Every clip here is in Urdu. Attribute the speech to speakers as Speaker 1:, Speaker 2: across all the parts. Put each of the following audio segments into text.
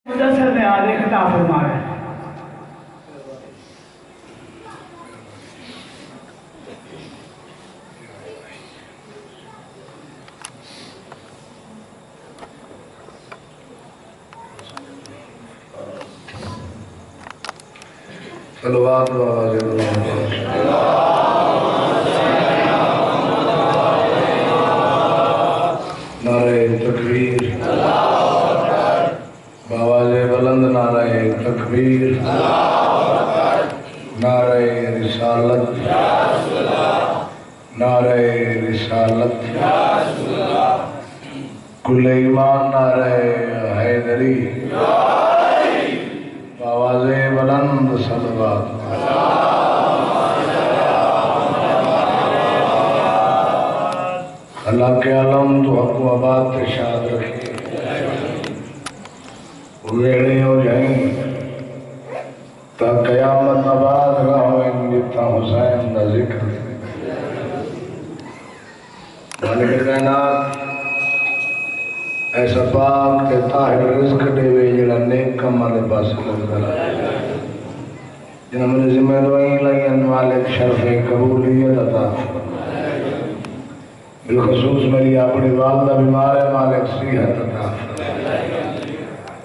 Speaker 1: مدثر نے آدھے خطاب فرمایا
Speaker 2: صلوات و نعرہ تکبیر بآواز بلند نعرہ تکبیر نعرہ رسالت نعرہ رسالت کل ایمان نعرہ حیدری بآواز بلند صلوات اللہ کے علم تو حق و آباد تشاد رکھے ویڑے ہو جائیں تا قیامت آباد نہ ہوئیں جتا حسین کا ذکر مالک کائنات ایسا پاک تے طاہر رزق دے وے جڑا نیک کما دے پاس لگدا جنہاں میرے ذمہ دعائیں لائیں مالک شرف قبولیت عطا بالخصوص میری اپنی والدہ بیمار ہے مالک صحت عطا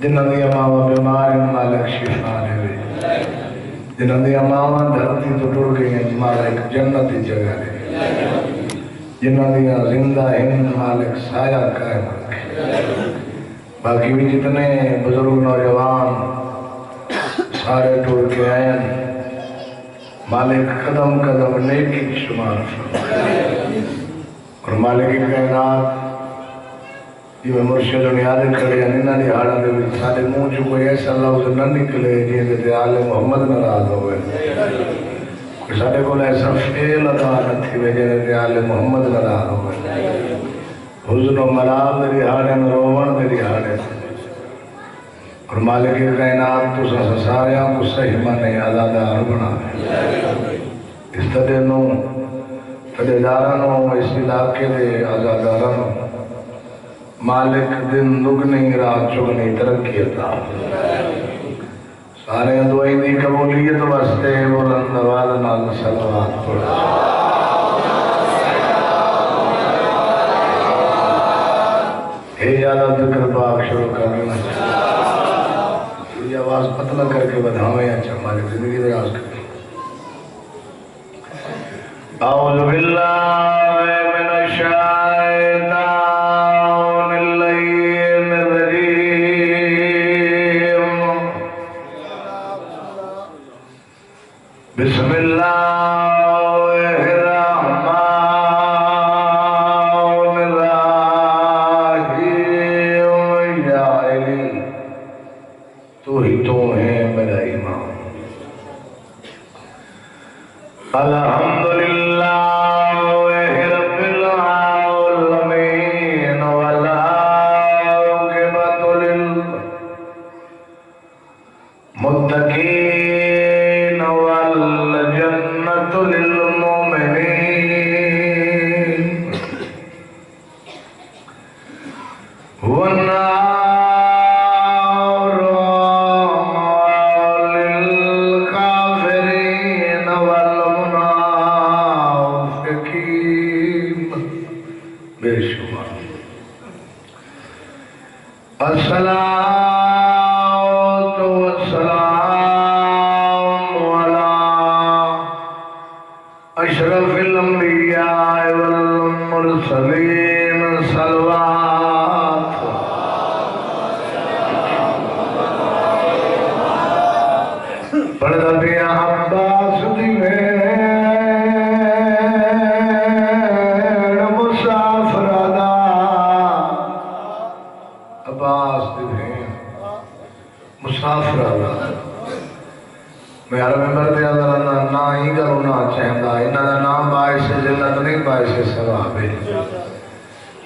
Speaker 2: جنہاں دی ماواں بیمار ہیں مالک شفا دے جنہاں دی ماواں دھرتی تو ٹر گئی ہیں مالک جنت کی جگہ دے جنہاں دی زندہ ہیں مالک سایہ قائم رکھے باقی بھی جتنے بزرگ نوجوان سارے ٹور کے آئے ہیں مالک قدم قدم نیکی شمار اور مالک کائنات یہ میں مرشد و نیادے کھڑے ہیں انہاں دی ہاڑا دے بھی سارے منہ جو کوئی ایسا لفظ نہ نکلے جیسے تے آل محمد ناراض ہوئے سارے کو ایسا فیل ادا نہ تھی وجہ تے آل محمد ناراض ہوئے حزن و ملال دے رہاڑے روون دے رہاڑے اور مالک کائنات تو ساریاں کو صحیح مانے آزادار بنا اس طرح نو تدیدارانو اس علاقے دے آزادارانو مالک دن دگنی رات چگنی ترقی عطا سارے دعائیں دی قبولیت واسطے بلند آواز نال صلوات پڑھا زیادہ ذکر پاک شروع کرنا یہ آواز پتلا کر کے بدھاویں اچھا ہماری زندگی دراز کریں اعوذ باللہ من الشیطان اللعین الرجیم بسم اللہ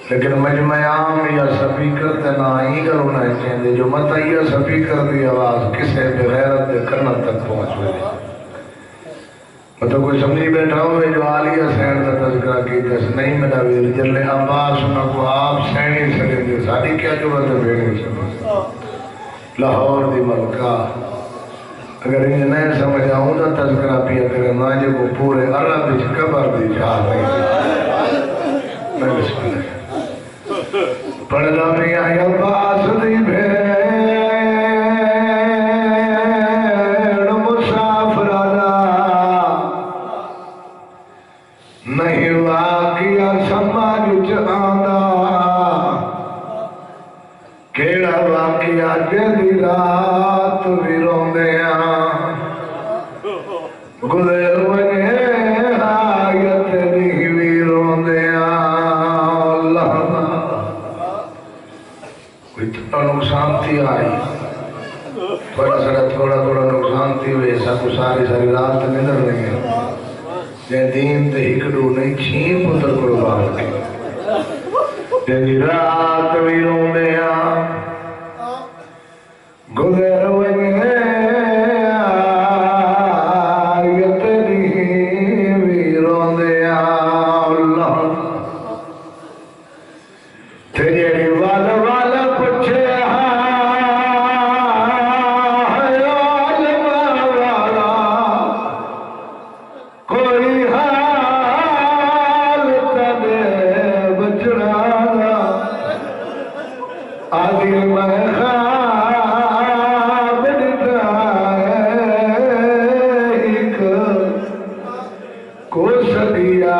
Speaker 2: لیکن مجمع عام یا سپیکر تے نہ ہی کرو نہ چاہتے جو مطیع سپیکر دی آواز کسے بغیرت دے کرنا تک پہنچ ہوئے مطلب کوئی سمجھی بیٹھا ہوئے جو عالیہ سین کا تذکرہ کی دس نہیں ملا ویر جلے عباس انہوں کو آپ سینی سکیں گے ساری کیا ضرورت ہے بھیڑی سکیں لاہور دی ملکہ اگر انہیں نہیں سمجھ آؤں دا تذکرہ پیا کرے ماجے کو پورے عرب دی قبر دی جا نہیں میں بسم اللہ پڑھنا میاں عباس دی بھیڑ مسافرانہ نہیں واقعہ سماج چاندہ کیڑا واقعہ جدی رات بھی روندے گزر وجہ آیت نہیں بھی روندے اللہ کوئی تھوڑا نقصان تھی آئی تھوڑا نقصان تھی ہوئے ایسا کو ساری رات نظر نہیں ہے جائے دین تے ہکڑو نہیں چھین پتر قربان کی جدی رات بھی روندے گزر وجہ آیت نہیں بھی روندے اللہ تے جیڑی والا پچھے کوئی حال تنے بچڑا آدھی میں خواب ایک کو سدیا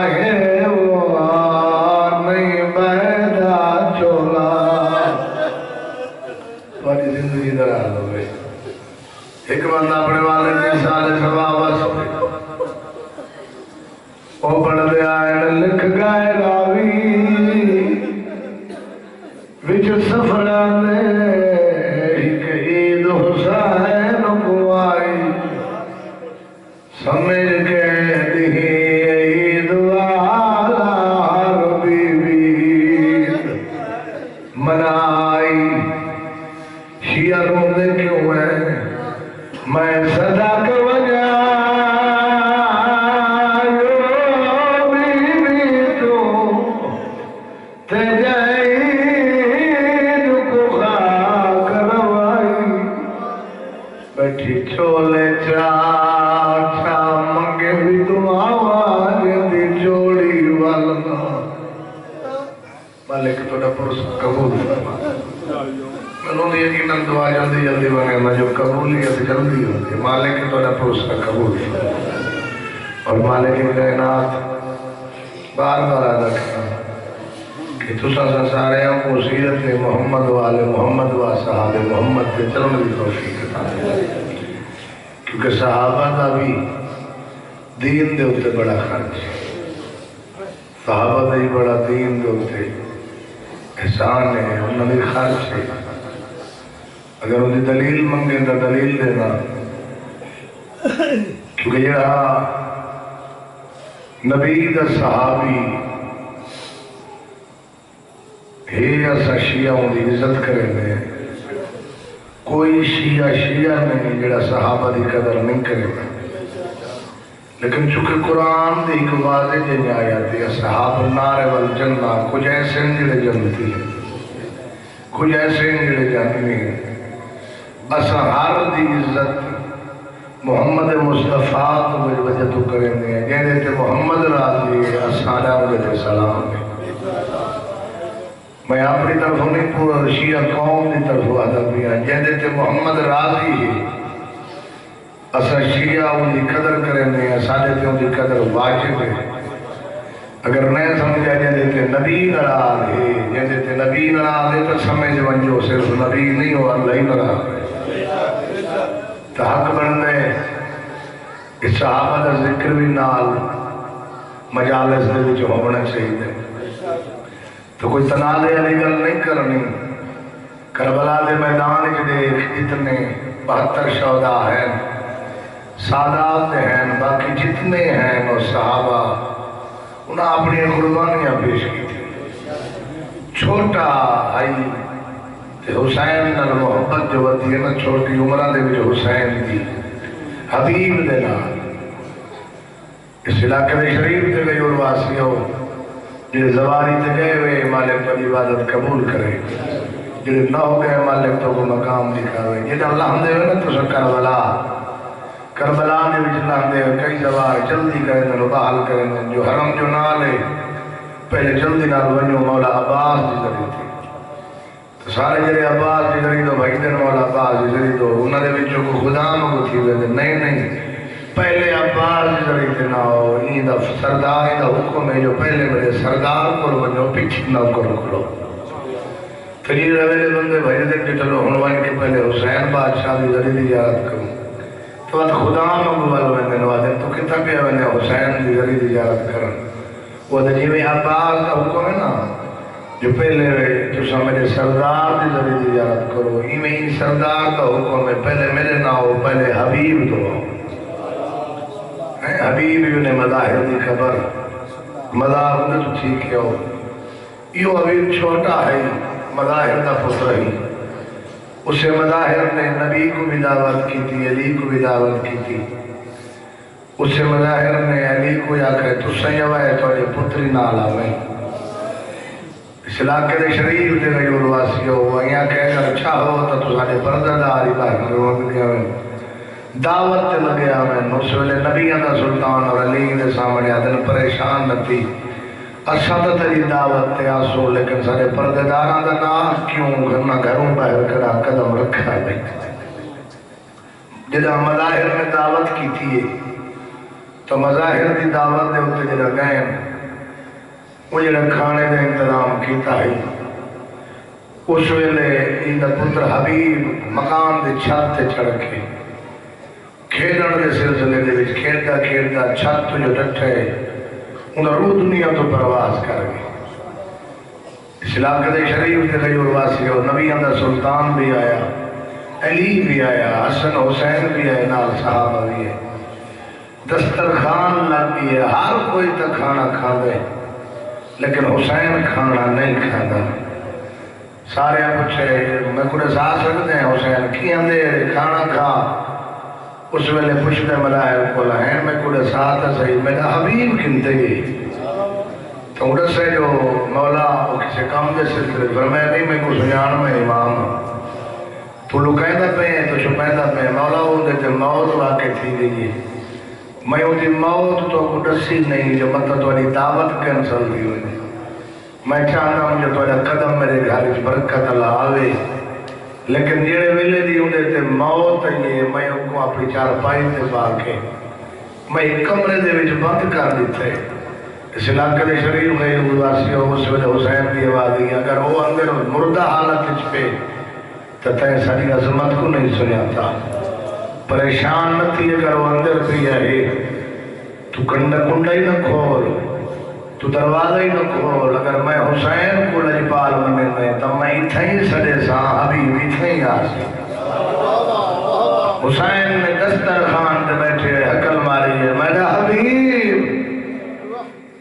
Speaker 2: ہے وہ نہیں بیدا چولا تمہاری زندگی دراز ہو گئی ایک بندہ اپنے والد کے سارے سواب وہ پڑھ دے آئے لکھ گائے راوی وچ سفرانے ایک عید حسین کو آئی سمجھ کے دی عید والا عربی عید منائی شیعہ روندے کیوں ہے میں صدا کے وجہ چھولے چاچا منگے بھی تم آواز دی جوڑی والنا مالک توڑا پرس قبول فرما میں نے یقیناً دعا جلدی بنے جو قبولیت جلدی ہوتی ہے مالک توڑا پرس قبول فرما اور مالک کائنات بار ادا کرنا کہ تسا سارے کو سیرت محمد والے محمد و صحاب محمد کے چلن کی توفیق عطا کیونکہ صحابہ کا بھی دین دے ہوتے بڑا خرچ صحابہ کا ہی بڑا دین دے ہوتے احسان ہے انہوں نے خرچ ہے اگر انہیں دلیل منگے تو دلیل دینا کیونکہ یہ نبی دا صحابی ہے ایسا شیعہ دی عزت کریں گے کوئی شیعہ نہیں جڑا صحابہ دی قدر نہیں کرے گا لیکن چونکہ قرآن دی ایک واضح جنہیں آیات ہے اصحاب النار والجنہ کچھ ایسے ہیں جڑے جنتی ہیں کچھ ایسے ہیں جڑے جنتی ہیں اصحاب دی عزت محمد مصطفیٰ تو وجہ تو کریں گے جنہیں تے محمد راضی ہے اصحاب علیہ السلام ہے میں اپنی طرف نہیں پورا شیعہ قوم کی طرف وعدہ کیا جہدے تے محمد راضی ہے اسا شیعہ ان کی قدر کریں گے سارے تے ان کی قدر واجب ہے اگر نہیں سمجھا جہدے تے نبی ناراض ہے جہدے تے نبی ناراض ہے تو سمجھ ونجو صرف نبی نہیں ہو اللہ ہی ناراض ہے تو حق بننے اس صحابہ کا ذکر بھی نال مجالس دے وچ ہونا چاہیے تو کوئی تنازع علی گل نہیں کرنی کربلا دے میدان دیکھ اتنے 72 شہداء ہیں سادات ہیں باقی جتنے ہیں وہ صحابہ انہاں اپنی قربانیاں پیش کی تھی چھوٹا آئی تے حسین نال محبت جو ہوتی ہے نا چھوٹی عمرہ دے وچ حسین دی حبیب دے نال اس علاقے میں شریف دے گئی اور واسی ہو جنہیں زواری تے گئے ہوئے مالک پر عبادت قبول کرے جڑے نہ ہو گئے مالک تو کو مقام دکھاوے جڑا اللہ دے نا تو کربلا نے وچ اللہ دے کئی دفعہ جلدی کرے نو بحال کرے جو حرم جو نال ہے پہلے جلدی نال ونجو مولا عباس دی ذریعے تھی تو سارے جڑے عباس دی ذریعے تو بھائی دن مولا عباس دی ذریعے تو انہاں دے وچوں کو خدا مگو تھی وے نہیں پہلے عباس دی ذریعے تے نہ ہو این دا سردار دا حکم ہے جو پہلے میرے سردار کو ونجو پیچھے نہ کرو پھر رویلے بندے بھائی دن کے چلو ہنوان کے پہلے حسین بادشاہ دی ذریعے دی زیارت کروں تو بات خدا مقبول ویندے نوازے تو کتنا پیا ویندے حسین دی ذریعے دی زیارت کرن وہ تو جیویں عباس کا حکم ہے نا جو پہلے جو میرے سردار دی ذریعے دی زیارت کرو ایویں ہی سردار کا حکم ہے پہلے میرے نہ ہو پہلے حبیب تو ہو حبیب ابن مظاہر دی خبر مظاہر نے تو ٹھیک ہے یہ حبیب چھوٹا ہے مظاہر کا پتر ہی اسے مظاہر نے نبی کو بھی دعوت کی تھی علی کو بھی دعوت کی تھی اسے مظاہر نے علی کو یا کہے تو سیوہ ہے تو یہ پتری نال آویں اس علاقے دے شریف دے گئی الواسی ہو یا کہے گا اچھا ہو تو سارے پردہ داری باہر روان گیا میں دعوت تے لگے آویں اس ویلے نبی دا سلطان اور علی دے سامنے آدن پریشان نہ تھی اسد تری دعوت تے آسو لیکن سارے پردے داراں دا نام کیوں گھرنا گھروں باہر کڑا قدم رکھا ہے جدا مظاہر نے دعوت کی تھی تو مظاہر دی دعوت دے ہوتے جدا گئے وہ جدا کھانے دے انتظام کیتا ہے اس ویلے ان دا پتر حبیب مقام دے چھت تے چڑھ کے کھیلن دے سلسلے دے وچ کھیلتا چھت جو ڈٹھے انہاں روح دنیا تو پرواز کر گئی اس علاقے دے شریف دے غیور واسی ہو نبیاں دا سلطان بھی آیا علی بھی آیا حسن حسین بھی آئے نال صحابہ بھی ہے دسترخوان لگ گئی ہے ہر کوئی تا کھانا کھا دے لیکن حسین کھانا نہیں کھانا سارے پوچھے میں کڑے ساتھ سکتے ہیں حسین کی اندے کھانا کھا اس ویلے پوچھتے مظاہر کو لہیں میں کڑے ساتھ صحیح میرا حبیب کنتے گئی تو اڑے سے جو مولا کسی کام دے سلسلے فرمایا نہیں میں کو سجان میں امام تو لکائندہ پہ ہیں تو چھپائندہ پہ ہیں مولا ہوں دیتے موت واقع تھی گئی میں ہوں دی موت تو کو ڈسی نہیں جو مطلب تو علی دعوت کینسل دی ہوئی میں چاہتا ہوں جو تو قدم میرے گھر برکت اللہ آوے لیکن جیڑے ویلے دی ہوں دیتے موت یہ میں ان کو اپنی چار پائی تے باکے میں ایک کمرے دے وچ بند کر دیتے اس علاقے دے شریف غیر گزاسی ہو اس ویلے حسین دی آوازی اگر وہ اندر مردہ حالت اچ پہ تو تین ساری عظمت کو نہیں سنیا تھا پریشان نہ تھی اگر وہ اندر بھی ہے تو کنڈا ہی نہ کھول تو دروازہ ہی نہ کھول اگر میں حسین کو لجپال منے میں تب میں اتھا ہی سڑے سا حبیب اتھا ہی آسی حسین نے دسترخوان تے بیٹھے حکل ماری ہے میرا حبیب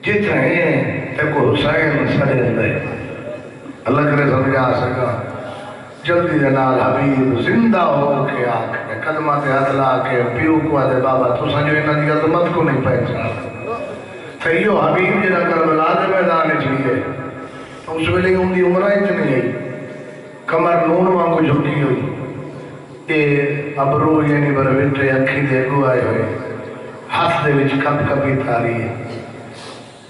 Speaker 2: جتنے ہیں تے کو حسین سڑے دے اللہ کرے سمجھا سکا جلدی جنال حبیب زندہ ہو کے آکھے قدمہ تے عدلہ کے پیو کو آدھے بابا تو سنجو انہا دی عظمت کو نہیں پہنچا تھیو حبیب جنہ کربلا دے میدان چلیے تو اس ویلے ان دی عمرہ اتنی ہے کمر نون وانگو جھکی ہوئی یہ ابرو یعنی بروٹے اکھی دے گو آئے ہوئے ہاتھ دے وچ کپ کپی تاری ہے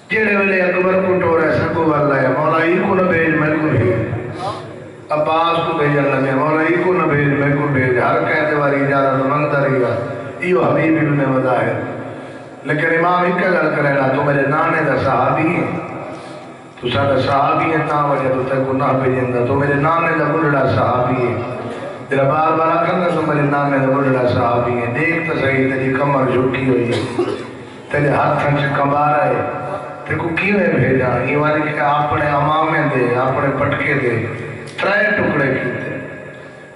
Speaker 2: جیڑے ویلے اکبر کو ٹورے سکو والا ہے مولا ہی کو نہ بھیج میں کو بھیج عباس کو بھیجن لگے مولا ہی کو نہ بھیج میں کو بھیج ہر کہتے واری اجازت منگتا رہی گا یہ حبیب ابن مظاہر لیکن امام ایک گل کرنا تو میرے نانے دا صحابی ہیں تو سارا صحابی ہیں تا وجہ تو تے گناہ بھیجن دا تو میرے نانے دا بڑھڑا صحابی ہے تیرا بار بار کرنا تو میرے نانے دا بڑھڑا صحابی ہیں دیکھ تو صحیح تیری کمر جھکی ہوئی ہے تیرے ہاتھ سے کمبار ہے تے کو کیوں ہے بھیجا یہ والی کہ اپنے امامے دے اپنے پٹکے دے ترائے ٹکڑے کیتے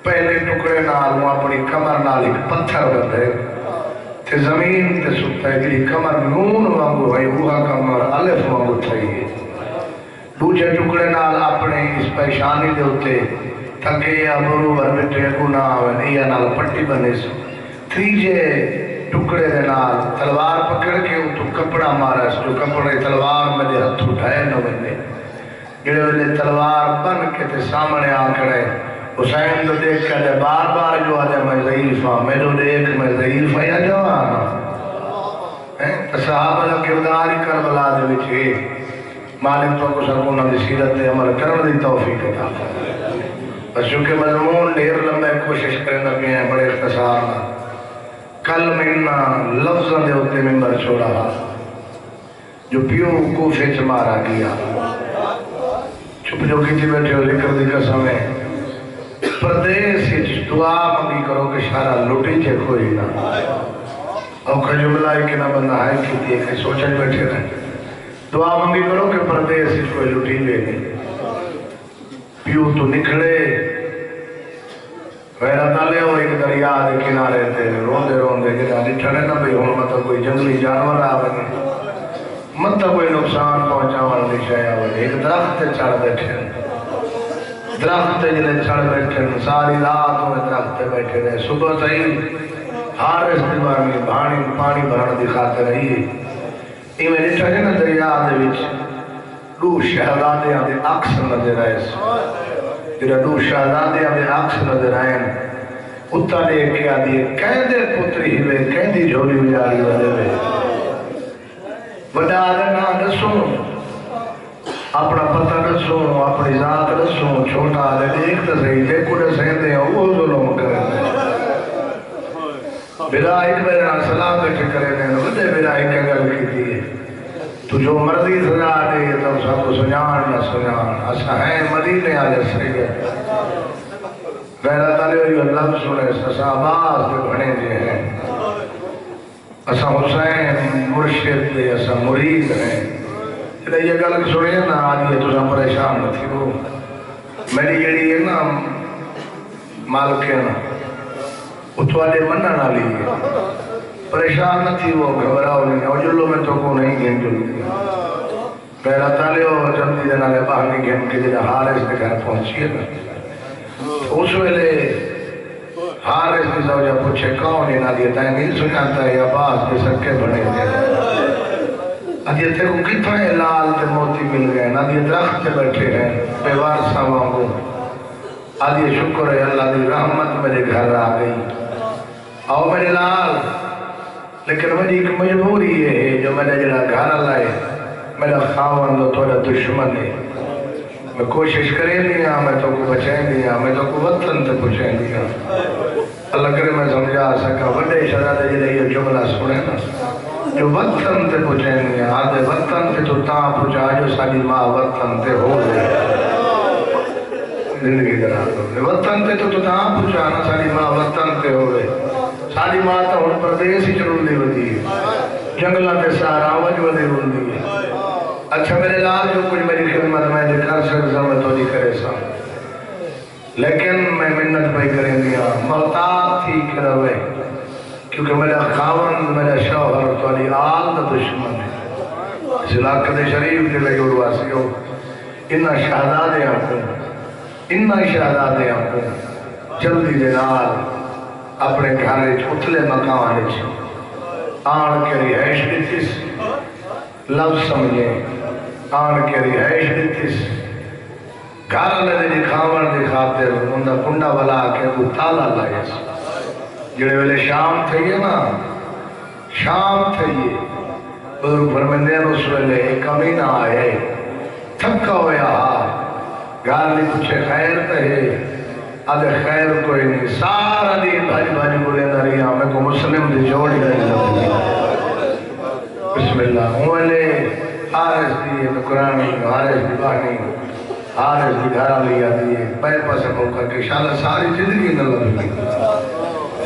Speaker 2: پہلے ٹکڑے نال وہ اپنی کمر نال ایک پتھر بندے تے زمین تے سکتا ہے جی کمر نون وانگو ہے وہا کمر الف وانگو تھئی دوجے ٹکڑے نال اپنے اس پیشانی دے ہوتے تھکے ابرو بربٹے گناہ ہوئے یا نال پٹی بنے سو تیجے ٹکڑے دے نال تلوار پکڑ کے تو کپڑا مارا جو کپڑے تلوار میں دے ہتھ اٹھائے نہ بنے جڑے ویلے تلوار بن کے تے سامنے آ کھڑے حسین تو دیکھ کے بار بار جو آدھے میں ضعیف ہاں میرے دیکھ میں ضعیف ہاں یا جوان ہاں صحابہ کا کردار ہی کربلا دے وچ مالک تو کو سب انہاں دی سیرت تے عمل کرن دی توفیق عطا فرمائے بس چونکہ مضمون ڈھیر لمبا کوشش کریں لگے ہیں بڑے اختصار نہ کل میں لفظوں دے اوتے ممبر چھوڑا جو پیو کوفے چ مارا گیا چپ جو کیتی بیٹھے ہو ذکر دی قسم ہے پردیس دعا منگی کرو کہ شارع لٹی چے کوئی نہ اور جملہ ہے کہ نہ بندہ ہے کیتی ہے کہ سوچیں بیٹھے رہے دعا منگی کرو کہ پردیس کوئی لٹی لے نہیں پیو تو نکھڑے میرا تالے ہو ایک دریا دے کنارے تے روندے روندے جنہاں ڈٹھنے نہ بھی ہوں مطلب کوئی جنگلی جانور آوے مطلب کوئی نقصان پہنچا والی شے آوے ایک درخت تے چڑھ بیٹھے درخت جنہیں چڑھ بیٹھے ساری رات میں درخت تے بیٹھے رہے صبح صحیح حارس دیوار میں پانی بھرن دی خاطر رہی ایویں ڈٹھا جنا دریا دے وچ دو شہزادیاں دے عکس نظر آئے جڑا دو شہزادیاں دے عکس نظر آئے اتا دیکھ کے آدھی کہندے پتری ہوئے کہندی جھولی اجاڑی ہوئے وڈا آدھنا دسوں اپنا پتہ دسوں اپنی ذات دسوں چھوٹا آدھے دیکھ تو صحیح دیکھو دے سہندے ہیں وہ ظلم کریں بلا ایک میرے نام سلام بیٹھے کرے دیں وڈے بلا ایک گل کی دیئے تو جو مرضی سزا دے تو سب کو سنان نہ سنان اسا ہیں مدینے آلے سرگے غیرہ تعالی ہوئی اللہ سنے اسا عباس دے بھنے دے ہیں اسا حسین مرشد دے اسا مرید ہیں جنہیں یہ گل سنے نا آدھی ہے تو سا پریشان نہ تھی وہ میری جڑی ہے نا مالک ہے نا وہ تو آلے منہ نہ لیے پریشان نہ تھی وہ گھبراؤ نہیں اور جلو میں تو کو نہیں گھن جلدی پہلا تالے ہو جلدی دینا لے باہر نہیں گھن کے جنہیں حارس کے گھر پہنچیے نا اس ویلے حارس کی زوجہ پوچھے کون نہ دیتا ہے نہیں سناتا ہے عباس کے سکے بڑھے دے ادھے تے کو کتنے لال تے موتی مل گئے نہ دیے درخت تے بیٹھے ہیں بیوار سا وانگو آدھی شکر ہے اللہ دی رحمت میرے گھر آ گئی آؤ میرے لال لیکن مجھے ایک مجبوری ہے جو میں نے جڑا گھر لائے میرا خاون تو تھوڑا دشمن ہے میں کوشش کریں دیا میں تو کو بچائیں دیا میں تو کو وطن تے پوچھیں دیا اللہ کرے میں سمجھا سکا بڑے شہزادے جڑے یہ جملہ سنے نا جو وطن تے پوچھیں دیا آدھے وطن تے تو تاں پوچھا جو ساری ماں وطن تے ہو گئے زندگی درا دو وطن تے تو تاں پوچھا نا ساری ماں وطن تے ہو گئے ساری ماں تو ہن پردیس ہی چلن دی ہوتی ہے جنگلہ تے سارا وجہ دی ہوتی ہے اچھا میرے لال جو کچھ میری خدمت میں جو کر سکتا میں تو نہیں کرے سا لیکن میں منت پہ کریں دیا محتاط تھی کہ روے کیونکہ میرا خاون میرا شوہر تو علی آل دا دشمن ہے اس علاقہ شریف کے لئے اڑواسی ہو انہا شہزادے آپ کو جلدی دے نال اپنے گھر اتلے مکان آن کے رہائش دیتیس لفظ سمجھے آن کے رہائش دیتیس گھر اللہ دے کھاون دے خاطر اندہ کنڈا بلا کے وہ تالا لائیس جڑے ویلے شام تھے نا شام تھے بزرگ فرمندین اس ویلے ایک امینہ آئے تھکا ہویا گھر لی کچھ خیر تہے آدھے خیر کوئی نہیں سارا دی بھائی بولے داری ہمیں کو مسلم دی جوڑی نہیں لگتی بسم اللہ ہوئے حارس دی قرآنی حارس دی بانی حارس دی گھرہ لیا دیئے پیر پاسے موقع کہ شاءاللہ ساری زندگی نہ لگتی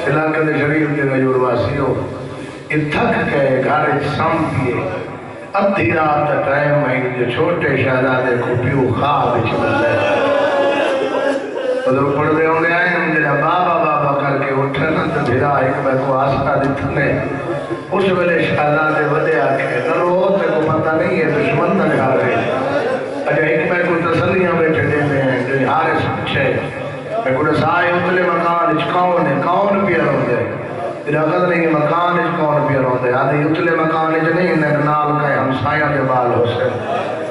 Speaker 2: علاقہ شریف کے غیور واسی ہو اتھک کے گھر سم دیئے ادھی رات ٹائم ہے جو چھوٹے شہزادے کو پیو خواب چل جائے ادھر پڑھ دے ہونے آئے ہم جنہا بابا کر کے اٹھنا تو بھیرا ایک میں کو آسکا دیتنے اس ویلے شہزادے ودے آکے نرو تے کو پتہ نہیں ہے دشمن نہ گھا رہے اجھا ایک میں کو تسلیاں بیٹھے دیتے ہیں جو ہارے سمچھے میں کو سائے اتلے مکان اچھ کون پیا رہو دے پھر اگر نہیں مکان اچھ کون پیا رہو دے آدھے اتلے مکان اچھ نہیں نال کہیں ہم سائیاں دے بال ہو سے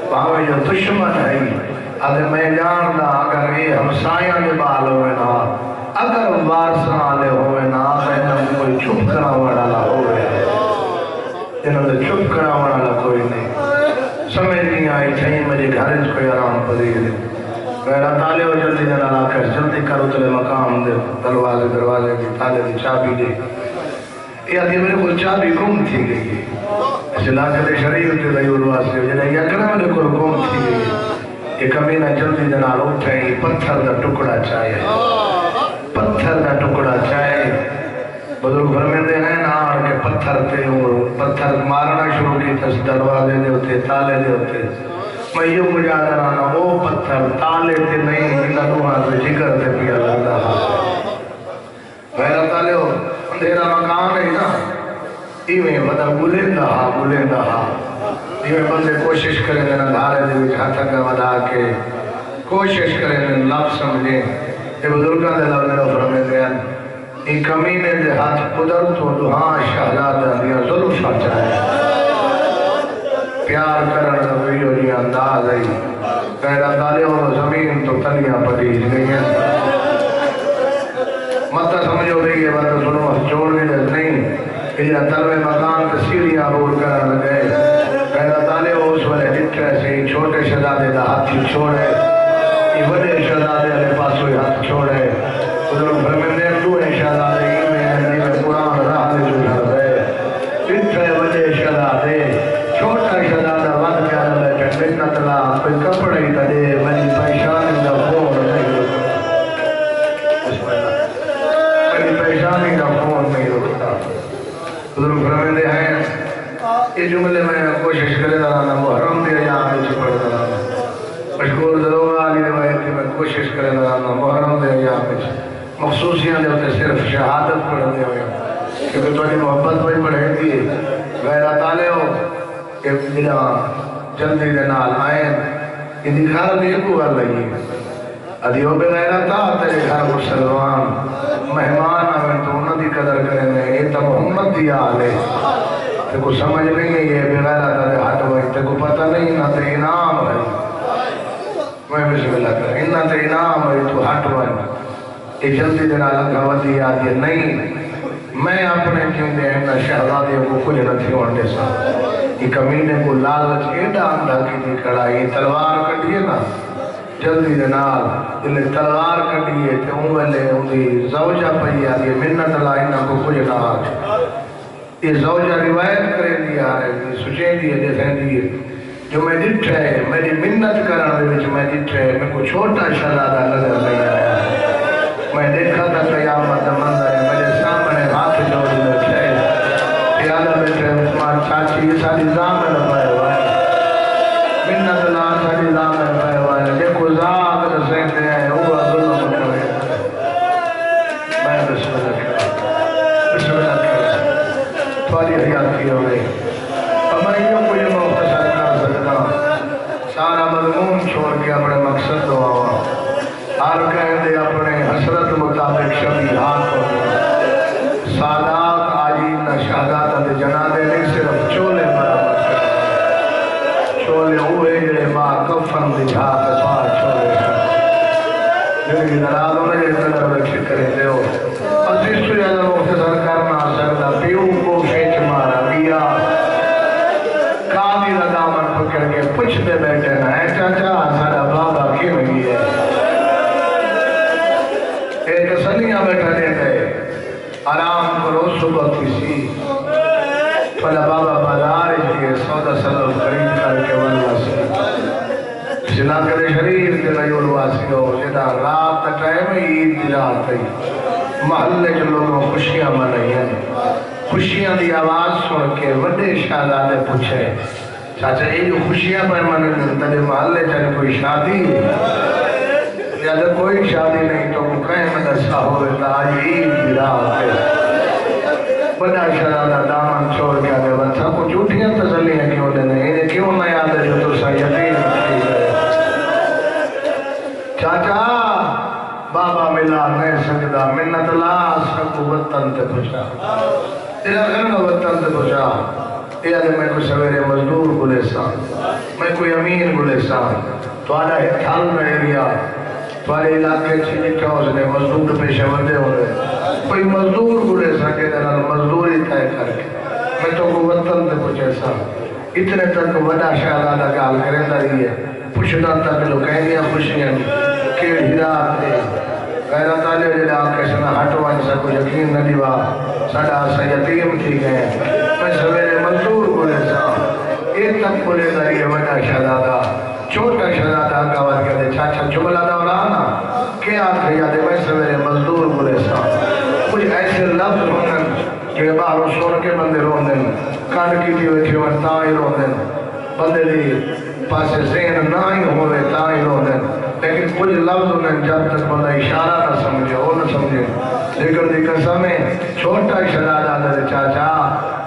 Speaker 2: وہاں جو دشمن ہے ادھے میں جاندا اگر یہ ہمسایاں دے بال ہوئے نا اگر وارثاں والے ہوئے نا پہنا کوئی چپ کرا والا ہوئے انہوں نے چپ کرا والا کوئی نہیں سمجھ نہیں آئی چاہیے مجھے گھر کوئی آرام پذیر ہے میرا تالے ہو جلدی جنا لا کر جلدی کرو تلے مقام دے دروازے کی تالے کی چابی دے یہ آدھی میرے کو چابی گم تھی گئی ہے چلا کر شریف تے لئی الواسی ہو جنہیں یہ کرنا میرے کو گم تھی گئی ہے یہ کمینہ جلدی جنا اٹھے پتھر دا ٹکڑا چاہیے پتھر دا ٹکڑا چاہیے بزرگ فرمیندے ہیں نار کے پتھر تے پتھر مارنا شروع کی تس دروازے دے ہوتے تالے دے ہوتے میں یہ مجھا درانا وہ پتھر تالے تے نہیں انہا دوہاں سے جگر تے پیا لگتا میرا تالے ہو اندھیرا مکان ہے نا ایویں بدا گلندہ ایویں بندے کوشش کریں دینا دھارے دے بھی ہاتھا کا ودا کے کوشش کریں دینا لب سمجھیں یہ بزرگاں دے لب میرا فرمیندے ہیں این کمینے دے ہاتھ قدرت و دہاں شہزادہ دیا ظلم شاہ چاہے پیار کرن نبیو جی انداز ہے کہنا دالے ہو زمین تو تلیاں پڑیج گئی ہیں مطلب سمجھو دیکھئے بات سنو چھوڑنے دے نہیں کہ جہاں تلوے مکان کے سیڑھیاں روڑ کر لگے کہنا دالے ہو اس والے ڈٹرے سے چھوٹے شہزادے دا ہاتھ چھوڑے یہ بڑے شہزادے علیہ پاسوئی ہاتھ چھوڑے بزرگ فرمیندے تو ہے شہزادے میں قرآن راہ دے جو گھر رہے ڈٹرے بڑے شہزادے چھوٹا شہزادہ وقت کیا لے پھر نتلا کوئی کپڑے ہی تدے میری پریشانی دا فون نہیں رکھتا میری پریشانی دا فون نہیں رکھتا بزرگ فرمیندے ہیں یہ جملے میں کوشش کرے دانا محرم دے ایام میں چھپڑ دانا مشکور ضرور آلی روایت کی میں کوشش کرے دانا محرم دے ایام میں مخصوصیاں دے ہوتے صرف شہادت پڑھ دے ہوئے کیونکہ تھوڑی محبت بھی پڑھے گی غیرہ تالے ہو کہ بنا جلدی دے نال آئیں یہ دکھار بھی کو گھر لگی ادھیو بے غیرہ تا تیرے گھر مسلمان مہمان آئیں تو انہوں دی قدر کریں گے یہ تا محمد دیا آلے تے کو سمجھ نہیں ہے یہ بے غیرہ تا دے ہاتھ ہوئی تے کو پتہ نہیں نہ تے انعام ہے میں بسم اللہ کریں انہا تے انعام ہے تو ہاتھ ہوئی یہ جلدی دے نال گھوتی آدھی نہیں میں اپنے کیوں دے اپنا شہزادیوں کو کچھ نہ تھی ہونے سا یہ کمینے کو لالچ ایڈا اندھا کی تھی کھڑا یہ تلوار کٹیے نا جلدی دے نال انہیں تلوار کٹیے تے انہوں نے زوجہ پہی آدھی منت اللہ انہا کو کچھ نہ آگے یہ زوجہ روایت کرے دیا ہے سچیں دیئے دیکھیں دیئے جو میں ڈٹ ہے میری منت کرنے دے وچ میں ڈٹ ہے میں کو چھوٹا شہزادہ نظر نہیں آیا میں دیکھا تھا قیامت منظر ہے میرے سامنے ہاتھ جوڑی بیٹھے پیالہ بیٹھے عثمان چاچی یہ ساری زامن پائے ہوئے منت اللہ ساری زامن پائے ہوئے دیکھو زاد رسیتے ہیں وہ ظلم کرے میں بسم اللہ کرے تھوڑی حیات کی ہوئے اور میں یہ کوئی مختصر کر سکتا سارا مضمون چھوڑ کے اپنے مقصد دعا ہوا ہر کہہ دے اپنے حسرت مطابق شبیہات ہو سادات آجین شہدات دے جنادے نہیں صرف چولے برابر کرے چولے ہوئے جڑے ماں کفن دی جھاک پاہ چولے جن کی نرازوں نے جیسے در بچے کرے دے ہو عزیز تو جانا مختصر کرنا سکتا پیوں کو فیچ مارا گیا کامی ردامن پکڑ کے پچھ دے بیٹھے نا ہے چاچا سارا بابا کیوں گئی ہے تسلیاں بیٹھا دے گئے آرام کرو صبح کسی پہلا بابا بازار کے سودا سلام خرید کر کے والواسی جنا کرے شریف کے نئی والواسی ہو جنا رات ٹائم عید دی رات ہے محلے جو لوگوں خوشیاں منائی ہیں خوشیاں دی آواز سن کے وڈے شہزادے پوچھے چاچا یہ جو خوشیاں پر منائی تجھے محلے چاہے کوئی شادی یا جب کوئی شادی نہیں تو کہیں مدرسہ ہوئے تا آج عید بھی رات ہے بڑا شہزادہ دامن چھوڑ کے آگے بچہ کو جھوٹیاں تسلیاں کیوں دینے انہیں کیوں نہ یاد ہے جو تو سا یقین کی ہے چاچا بابا ملا نہیں سکتا منت اللہ سب کو وطن تے پوچھا تیرا گھر وطن تے پوچھا یہ آدھے میں کوئی سویرے مزدور گلستان میں کوئی امین گلستان تھوڑا تھل کا ایریا تھوڑے علاقے سے جتھا اس نے مزدور پیشہ بندے ہوئے کوئی مزدور گلے سکے دنال مزدوری طے کر کے میں تو کو وطن تے کچھ ایسا اتنے تک وڈا شہزادہ گال کرے رہی ہے پوچھنا تک لو کہنیاں خوشیاں کیڑی رات دے غیرت والے جڑے آکے سنا ہٹوان سکو یقین نہ دیوا ساڈا اسا یتیم تھی گئے میں سویرے مزدور بولے سا ایک تک بولے داری ہے وڈا شہزادہ چھوٹا شہزادہ آگاوات کہتے چاچا جملہ دورانا کیا آکھے یادے میں سویرے مزدور بولے سا کچھ ایسے لفظ ہونے کہ باہروں سن کے بندے روندے کان کی بھی ہوئے تھی ورطاں ہی روندے بندے دی پاسے ذہن نہ ہی ہوئے تاں ہی روندے لیکن کچھ لفظ انہیں جب تک بندہ اشارہ نہ سمجھے وہ نہ سمجھے لیکن دی قسم ہے چھوٹا شہزادہ دے چاچا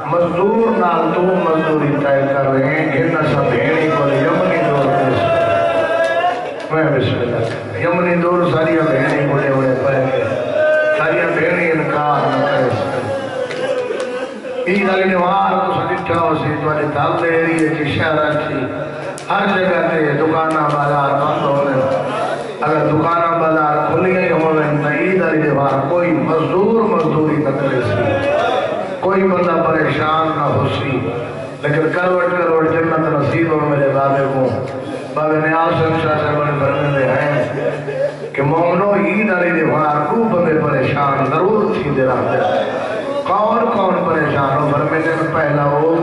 Speaker 2: مزدور نال تو مزدوری طے کر رہے ہیں گھرنا سب بھیڑی کو یمنی دور دیس میں بسم اللہ یمنی دور ساریاں بھیڑی بڑے بڑے پڑے گئے ساریاں بھیڑی انکار نہ کرے سکتے عید علی نوار کو سجھا ہو سی تو علی تھال دے رہی ہے کہ شہرہ تھی ہر جگہ تے دکانہ بازار بند ہونے اگر دکانہ بازار کھلی ہی ہونے تو عید علی نوار کوئی مزدوری نہ کرے سی کوئی بندہ پریشان نہ ہو سی لیکن کروٹ جنت نصیب ہو میرے بابے کو بابے نیاز شاہ سے بڑے بھرنے دے ہیں کہ مومنو عید علی نوار کو بندے پریشان ضرور تھی دے رہا دے کون پریشان ہو بھرنے دے پہلا ہو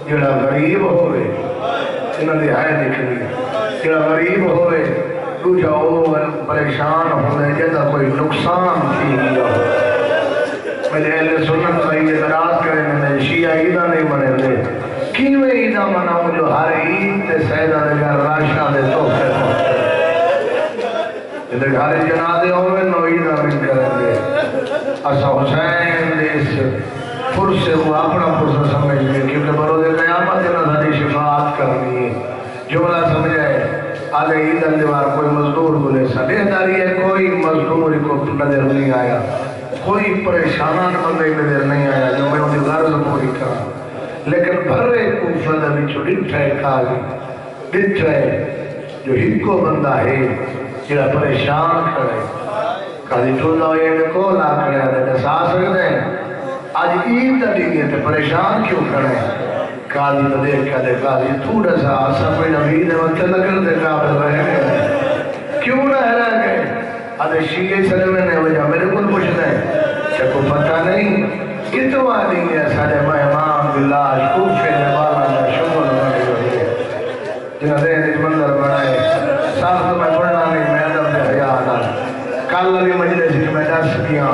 Speaker 2: جڑا غریب ہوئے انہوں نے آئے نکلی جڑا غریب ہوئے دوجہ ہو پریشان ہوئے جیسا کوئی نقصان تھی گیا ہو میرے اہل سنت کا یہ اعتراض کریں میں شیعہ عیدہ نہیں بنے دے کیوں عیدہ مناؤں جو ہر عید تے سیدہ دے گھر راشا دے تحفے پہنچے جیسے گھر جنازے ہوئے نو عیدہ نہیں کریں گے اسا حسین دے اس فرصے کو اپنا فرصہ سمجھ لے کیونکہ بروز قیامت جنہ دھڑی شفاعت کرنی ہے جملہ سمجھائے آلے عید اندوار کوئی مزدور بولے سا بہتاری ہے کوئی مزدور کو نظر نہیں آیا کوئی پریشانان بندے نظر نہیں آیا جو میں انہیں غرض پوری کرا لیکن بھرے کوفہ بھی چھو ڈٹھے کاغی ڈٹھے جو ہکو بندہ ہے جڑا پریشان کرے کہا ٹھولا ہوئے انہیں کو لا کرے آدھے ساس رکھ دیں آج عید دیں تے پریشان کیوں کریں قاضی تو دیکھ کہا دے قاضی تھوڑا سا آسا کوئی نبی دے وقت لگر دے قابل رہے گئے کیوں نہ رہ گئے آدھے شیعہ سلمے نے وجہ میرے کل پوچھتے ہیں چکو پتہ نہیں کتوا نہیں ہے سارے مہمان بلاش کوفے نبالا میں شمول بنے ہوئے جنہا دین اس منظر بنائے ساخت میں پڑھنا نہیں میں ادب دے حیات کل علی مجلس کی میں دس کیا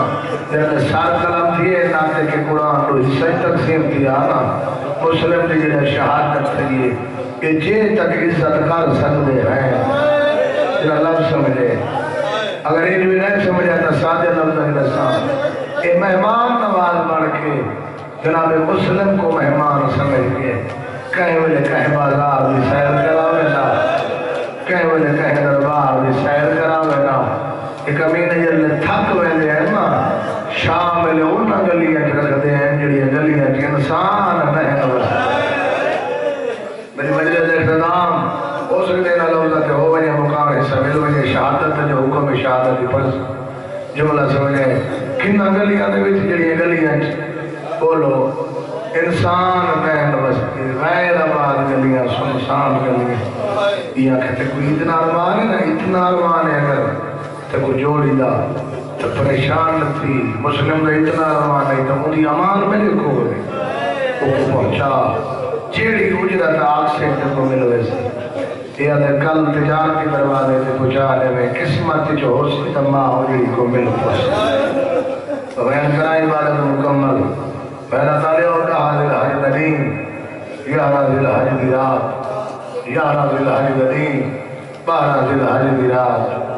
Speaker 2: جنہا سات کلام تھیے ناتے کے قرآن تو حصہ تقسیم کیا نا مسلم دی جنہا شہادت تھیے کہ جے تک عزت کر سکتے ہیں جنہا لفظ سمجھے اگر یہ جو نہیں سمجھا تا سادہ لفظ انسان اے مہمان نواز بڑھ کے جناب مسلم کو مہمان سمجھ کے کہیں وجہ کہیں بازار بھی سیر کراوے نا کہیں وجہ کہیں دربار بھی سیر کراوے نا ایک امین جلنے تھک ویلے ہیں نا شام ویلے انہا گلیاں چکتے ہیں جڑی گلیاں چکتے انسان مہن ویلے میری مجلس اختدام ہو سکتے ہیں لفظہ کہ ہو وجہ مقام حصہ مل وجہ شہادت جو حکم شہادت فرض جملہ سمجھے کنہ گلیاں دے وچ جڑی گلیاں بولو انسان مہن وستی غیر آباد گلیاں سنسان گلیاں یہ کہتے کوئی اتنا ارمان ہے نا اتنا ارمان ہے اگر تو کوئی جوڑی دا تو پریشان تھی مسلم دا اتنا ارمان ہے تو مجھے امان میں لکھو گئے وہ کو پہنچا جیڑی اجرت آکسیٹ کو ملوے سے یہ آدھے کل تجارتی دروازے سے پہنچانے میں قسمت جو ہو سی تمہا ہوگی کو مل پہنچ تو بیان کرائیں عبادت مکمل بیان تعالیٰ ہوتا حاضر حج ندیم یا راضی الحج دی رات یا راضی الحج ندیم بارہ ذی الحج دی رات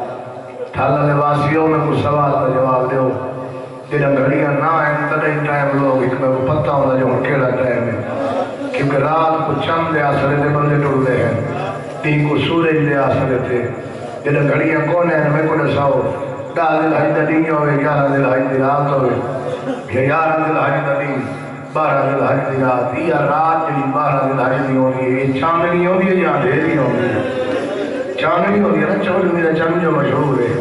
Speaker 2: ٹھالا لباسیوں میں کچھ سوال کا جواب دیو جنہا گھڑیاں نہ ہیں تدہیں ٹائم لوگ ایک میں کو پتہ ہوتا جو ان کیڑا ٹائم ہے کیونکہ رات کو چند دے آسرے دے بندے ٹوڑ دے ہیں تین کو سورج دے آسرے تھے جنہا گھڑیاں کون ہیں میں کو نساؤ 10 ذی الحج ندیم ہوئے 11 ذی الحج دی رات ہوئے 11 ذی الحج ندیم 12 ذی الحج دی رات یہ رات جنہی 12 ذی الحج دی ہوئی ہے یہ چاندنی ہوئی ہے یا دھیری ہوئی ہے چاندنی ہوتی ہے نا، چودھویں کا چند جو مشہور ہے،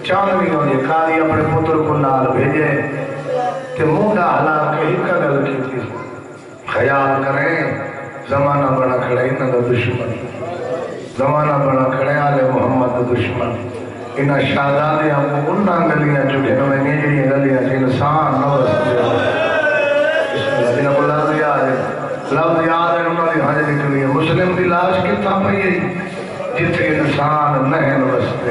Speaker 2: چاندنی ہوتی ہے، قاضی اپنے پتر کو نال بھیجے کہ منڈا ہلا کے ہی کا گل کی تھی، خیال کریں زمانہ بنا کھڑے انہاں دا دشمن، زمانہ بنا کھڑے آلے محمد دا دشمن، انہاں شہزادیاں کو انہاں گلیاں جو کہ نویں نیجڑی گلیاں سے انسان نہ رستے جنہاں کو لفظ یاد ہے، لفظ یاد ہے انہوں نے حاضر نکلی ہے، مسلم دی لاش کتنا پئی ہے جتنے انسان نہیں رستے،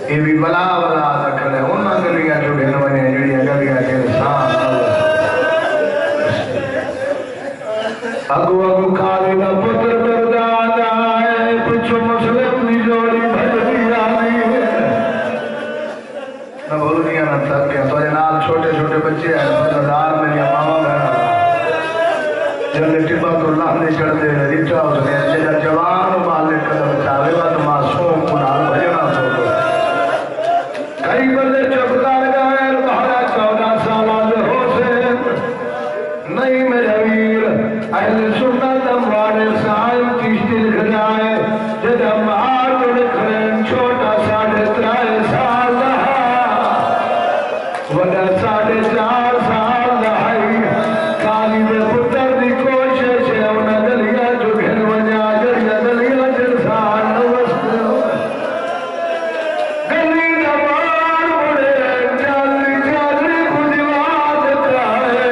Speaker 2: یہ بھی بلا بلا دکھڑے انہاں گلیاں جو کہ نویں نیجڑی گلیاں سے انسان نہ رستے اگو اگو کھالی دا پتر پرداد آئے پچھو مسلم دی جوڑی بھجدی آئی ہے نہ بھول گیا نہ تھک گیا تو نال چھوٹے چھوٹے بچے ہیں پتردار میری ماما گھر جب ٹپا تو اللہ نے چڑھ دے ریٹا اس نے جب جوان مالک قدم چاہے گا تو معصوم کو نال بھجنا تو کئی بندے چپکار گئے بہارا 14 سالہ دے ہو سے نہیں میرے ویر اہل سنت ہمارے صاحب تشتیل کھجائے جد ہم آٹھ لکھرین چھوٹا 3.5 سال رہا وڈا 4.5 سال رہائی کالی دے پتر دی کوشش ہے انہا دلیا جو گھن وجہ جریا دلیا جرسان نوست گلی نمان بڑے جالی جالی خودواد کھائے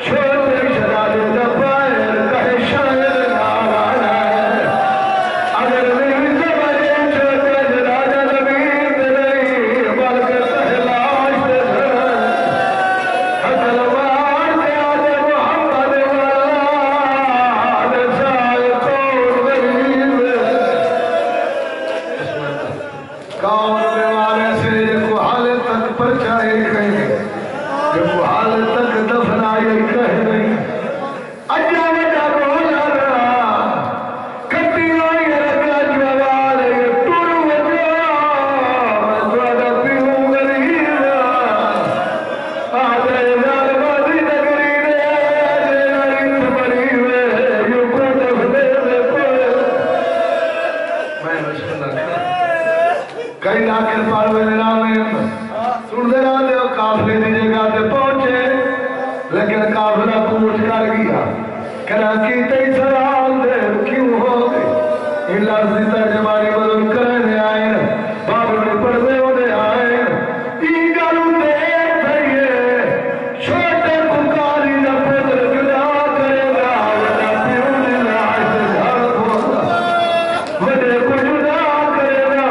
Speaker 2: چھوٹے شرادے دبائر کہے شاید نارانا ہے اگر نہیں زبائے چھوٹے شرادے زمین دے نہیں بلکہ تحلاش دے دھرن حسلوار دے آدھے محمد واللہ سائے کون غریب کون بیوارے سے کو حال تک پرچائے کہیں کو حال تک دفنائے کہیں اجا وڈا رولا رہا کٹی ہوئی رکھا جوالے ٹور وجہ دوڑا پیوں غریب آدھے نال بازی نگری دے جینا ریت بری ہوئے یوں کو دفنے دے پڑے میں بسم اللہ کئی لاکر پاروے نرامین سن دے رہا دے قافلے دی جگہ تے پہنچے لیکن قافلہ پوچھ کر گیا کراچی تے سوال دے کیوں ہو گئے ان لفظی ترجمانی بدل کرنے آئے بابل پڑھنے ہونے آئے ای گلو دے تھئیے چھوٹے کھکاری نہ پتر جدا کرے گا وڈا پیوں دی لاش سے گھر ہوگا وڈے کو جدا کرے گا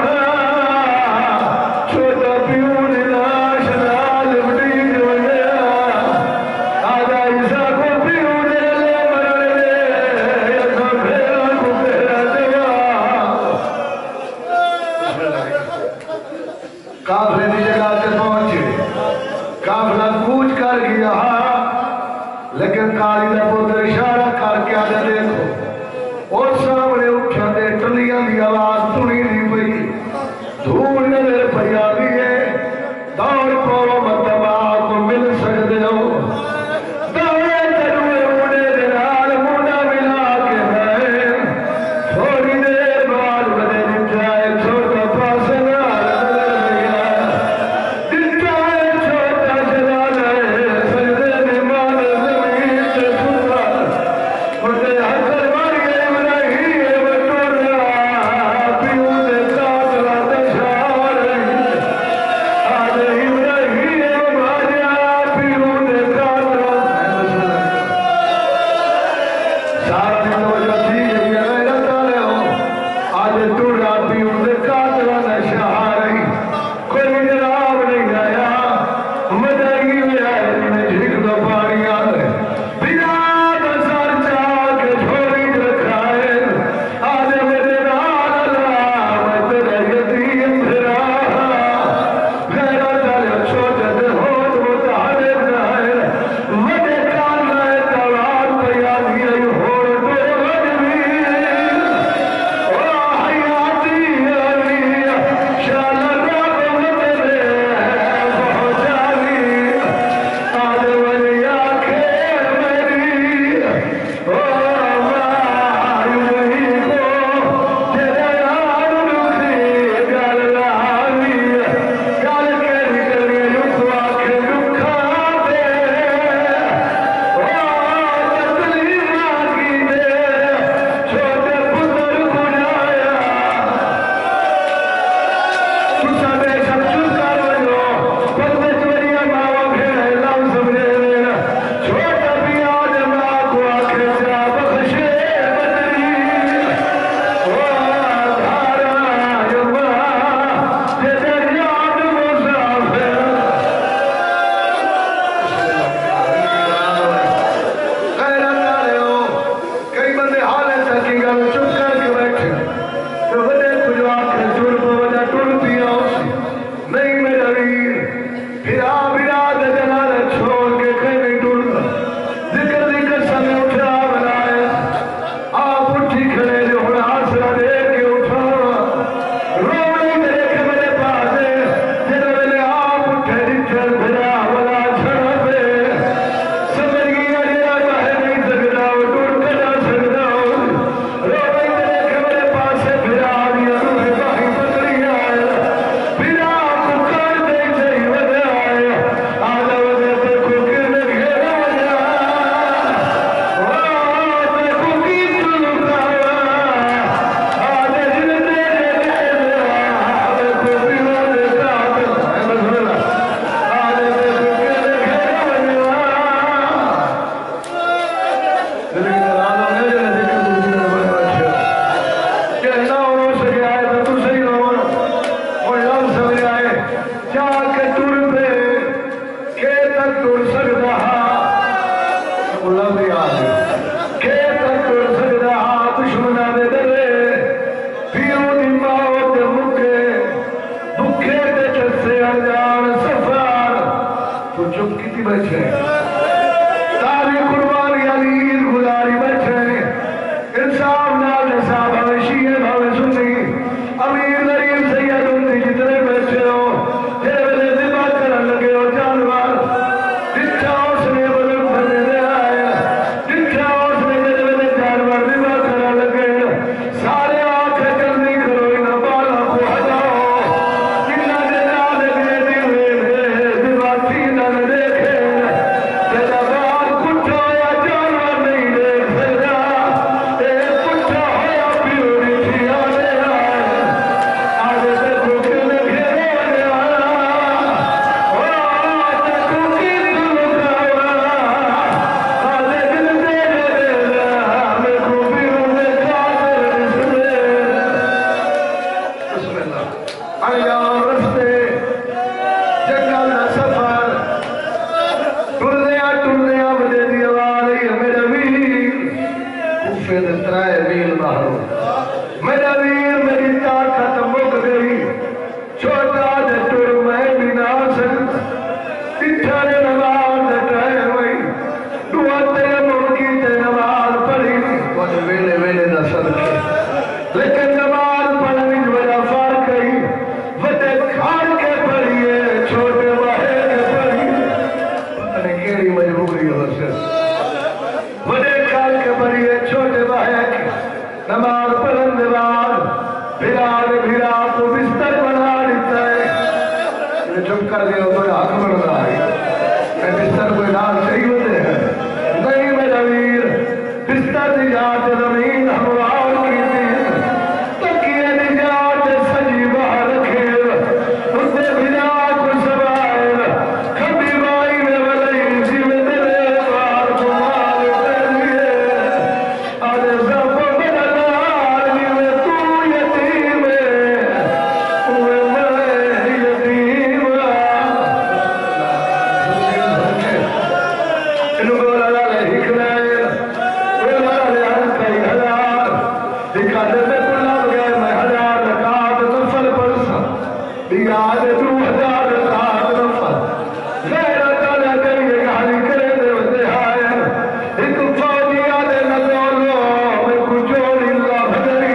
Speaker 2: چھوٹا پیوں دی لاش نال وڈی جو گیا آدھا عیسیٰ کو پیوں دے لے مرنے دے یکا پھیرا کو پھیرا دیا قافلے دی جگہ تے پہنچے قافلہ کوچ کر گیا لیکن کالی دا پتر اشارہ کر کے آدھا دیکھو اور سامنے اٹھا دے ٹلیاں دی آواز سنی دی پئی دھول نظر پیا دیئے دور پو متبا کو مل سکتے ہو دورے تروے اڑے دنال مونا ملا کے گئے تھوڑی دیر بعد بدے دکھائے چھوٹا پاس نال نظر گیا دکھائے چھوٹا چلا گئے سجدے نمان زمین سے سنگا مجھے حسر ماری ابراہیم ٹورا پیوں دے قاتلہ دشار آدھے ابراہیم بھاجا پیوں دے قاتلہ سارا دن وجہ تھی یہ غیرت آلے ہو آدھے ٹورا پیوں دے قاتلہ دشار کوئی جناب نہیں آیا مدعی میں آئے میں جھک دو پانی آدھے بنا بسار چاہ کے جھوڑی رکھائے آدھے میرے نال اللہ میں تیرے یتیم پھرا غیرت آلے چھوٹے دے ہوت متحرے جائے مدے کان لائے توار پیادی ای ہوڑ دے وجوی او حیاتی علی شال رب مدے بہت جالی آدھے ساری قربانی علی گزاری بیٹھے انصاف نال نصاب ہوئے شیعہ بھاوے سنی امیر غریب سید امتی جتنے بیٹھے ہو جیرے ویلے ذبح کرن لگے ہو جانور جتھا اس نے بزرگ بھرنے دے آئے جتھا اس نے جیرے ویلے جانور ذبح کرن لگے سارے آنکھیں جلدی کرو انہاں بالا کو ہٹاؤ جنہاں دے نال دے دیوے ذبح تھی نہ دیکھے جیسا بال کٹھا یا جانور نہیں دیکھ سکتا ایک کٹھا ہویا پیوری تھی آنے آئے آگے سے کھوکے میں گھیرے آنے آیا آگے کھوکی دل کھایا آگے دل دے دے ہمیں کھوپی میں کھاتے بسم اللہ آیا رستے جنگل نہ سفر ٹرنیا بجے دی آواز آئی میرا ویر کوفے دے ترائے میل باہرو میرا ویر میری طاقت مک گئی چھوٹا دے ٹر میں بھی نہ سکتا اتھارے نماز دے ٹرائے ہوئی دعا تیرے ملکی تے نماز پڑھی کچھ ویلے ویلے نہ صدقے لیکن نماز پڑھنی جو وجہ فرق گئی وڈے کھان کے پڑھیے چھوٹے باہے کے پڑھیے پتہ نہیں کیڑی مجبوری ہو سے وڈے کھان کے پڑھیے چھوٹے باہے کے نماز پڑھن دے بعد بھیرا تو بستر بنا لیتا ہے یہ چپ کر دیا تو حق بڑھتا ہے میں بستر کوئی نال چاہیے ہوتے ہیں نہیں میرا ویر بستر دی جات زمین ہموار کی تھی تکیے دی جات سجی باہر کھیل اس نے بھیرا کو سوائل کھبی بائی میں ولی جیوے دلے بار کمال تلیے آدھے سب بدلار جیوے تو یتیم ہوئے میں یتیم انہوں گولا لالے ہکنے گولا لالے ہنکائی ہزار دکھاتے میں پلاب گئے میں ہزار رکات نفل پرسا دیاد 2000 رکات نفل غیرت علیہ کریے گالی کرے دے ہوتے آئے ایک فوجی آدھے نہ دولو میں کچھ اور اللہ بھدری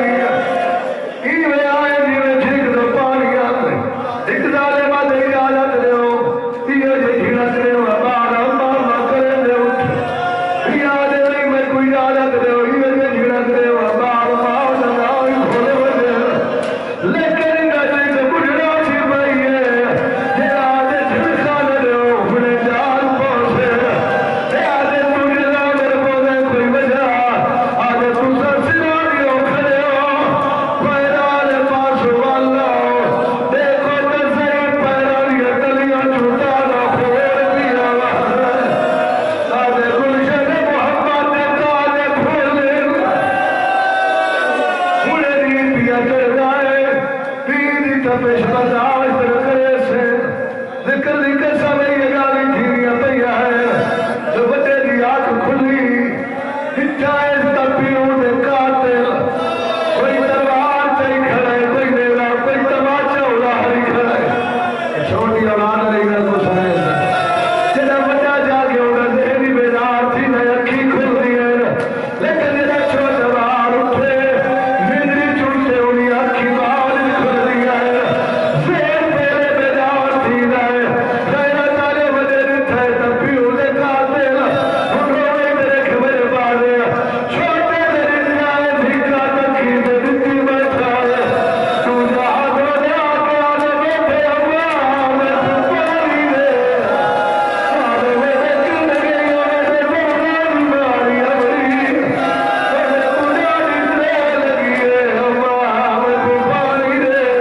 Speaker 2: ایوے آئے جیوے جھگ دو پانی آتے ایک ظالمہ دے اجازت دے ہو یہ جھگت دے ہو بارا ماما کرے دے اٹھ یاد نہیں میں کوئی اجازت دے ہو یہ جھگت دے ہو بارا ماما نائی کھولے وجہ لیکن گجے کے بڑھنا سی بھئیے یہ آدھے جھڑکا دے ہو بڑے جان پوسے یہ آدھے تجھلا میرے پودے کوئی وجہ آدھے تجھا سناریوں کھڑے ہو پیرال پاسو والا ہو دیکھو تسائی پیرالی تلیاں چھوٹا نہ کھوڑ دیا آدھے گلشن محمد تالے کھولے مڑے دی پیا چڑھ جائے پیری تپش برداشت کرے سے ذکر ذکر سمیں یہ گالی دھیریاں پیا ہے جو بچے دی آنکھ کھلی ہچائے تپیوں دے قاتل کوئی تلوار چاہی کھڑے کوئی نیلا کوئی تماچا اڑاہری کھڑے چھوٹی اولاد نہیں نہ کو سنے جنہ بچہ جاگے انہیں ذہنی بیدار تھی نہ اکھی کھل دیئے لیکن جنہ چھوٹا بار اٹھے مندری چھوٹے انہیں اکھی بار کھل دیا ہے زیر پہلے بیدار تھی نہ غیرہ تالے وجہ تھے تپیوں دے قاتل انہوں نے میرے کھبر بارے چھوٹے میرے جائے بھیکا تکی دے دیتی بیٹھا ہے تو جہاں دو جا کے آنے بیٹھے ہوا میں تو پڑی دے آنے میرے کن گئی انہیں دے بہنان ماری امری انہیں بنیادی دے لگی ہے ہوا میں تو پڑی دے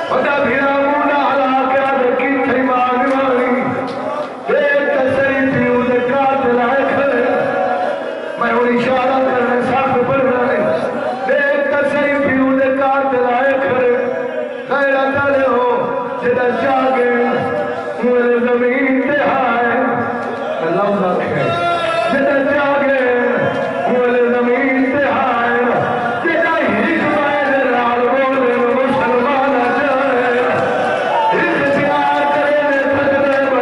Speaker 2: خدا بھیرا مونا حلا کے آدھے کی تھی مانگ ماری ایک تسری تھی اسے قاتل آئے کھڑے میں انہیں اشارہ کرنے ساتھ پڑھ رہے ایک تسری تھی اسے قاتل آئے کھڑے خیرہ تالے ہو جدہ جاگے مجھے زمین تے آئے میں لفظ رکھے جدہ جاگے مجھے زمین تے آئے جدہ ہیچ میں لال بولے مسلمان جائے اختیار کرے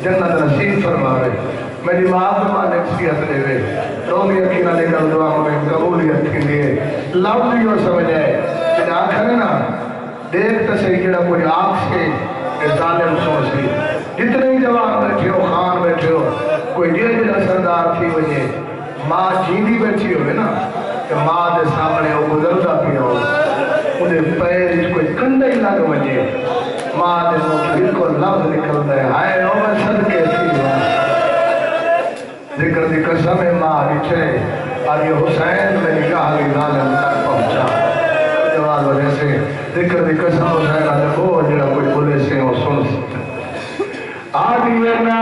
Speaker 2: جنت نصیب فرماوے، میری ماں کو مالک صحت دے رومی اکینا لے کر دعا میں قبولیت کی لیے لفظ جو سمجھے کہ آخر نا دیکھتا صحیح جڑا کوئی آنکھ سے ظالم سوچی جتنے ہی جوان بیٹھے ہو خان بیٹھے ہو کوئی جیل سردار تھی وجہ ماں جیندی بیٹھی ہوئے نا کہ ماں دے سامنے وہ گزرتا پیا ہو انہیں پیر کوئی کنڈا ہی لگ وجہ ماں دے منہ بالکل لفظ نکلتا ہے ہائے او میں صدقے تھی ذکر دی قسم ماں بچھے اور یہ حسین میں نگاہ کی ظالم تک پہنچا جواب وجہ سے ذکر دی قسم حسین آدھے وہ جڑا کوئی بولے سے وہ سن سکتا آدھی ورنہ